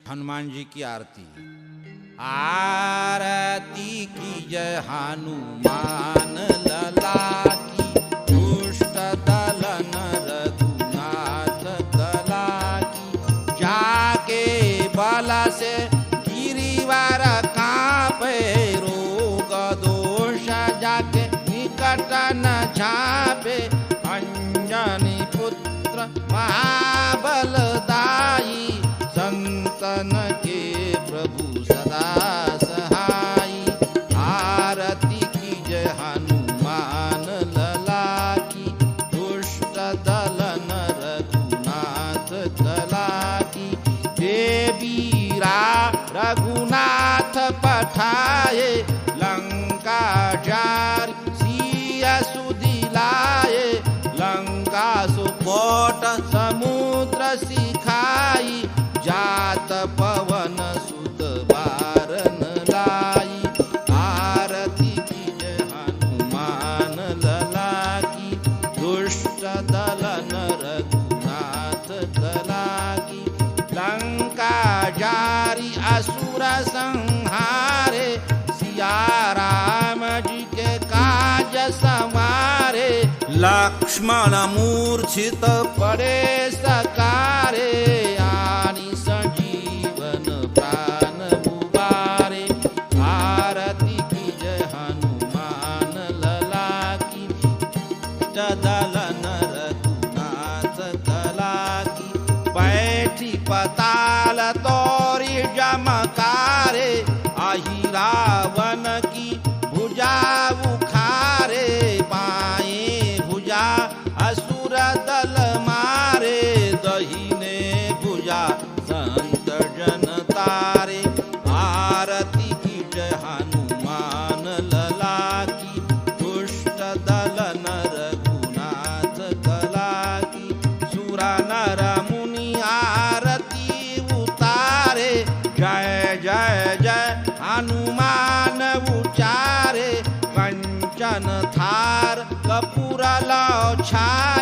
हनुमान जी की आरती। आरती की जय हनुमान लला की, दुष्ट दलन रघुनाथ कला की। जाके बल से गिरिवर कांपे, रोग दोष जाके निकट न झापे। अंजनी पुत्र महाबलदाई, संतन के प्रभु सदा सहाई। आरती की जय हनुमान लला की, दुष्ट दलन रघुनाथ कला की। देवीरा रघुनाथ पठाए, लंका जारी सिया सुदिलाए। लंका सुकोट समुद्र सिखाई, जात पवन सुत बारन लाई। आरती की जय हनुमान लला की, दुष्ट दलन रघुनाथ कला की। लंका जारी असुर संहारे, सिया राम जी के काज संवारे। लक्ष्मण मूर्छित पड़े सकारे, आनी संजीवन प्राण उबारे। आरती की जय हनुमान लला की, दलन रघुनाथ कला की। बैठी पताल तोरी जमकारे, आही रावण की भुजा उखारे। बाएं भुजा असुर दल मारे, दहिने भुजा संत जन तारे। आरती की जय हनुमान लला की, दुष्ट दलन रघुनाथ कला की। सुरा नर मुनि आरती उतारे, जय जय जय हनुमान उचारे। कंचन थार कपूर लौ छारे,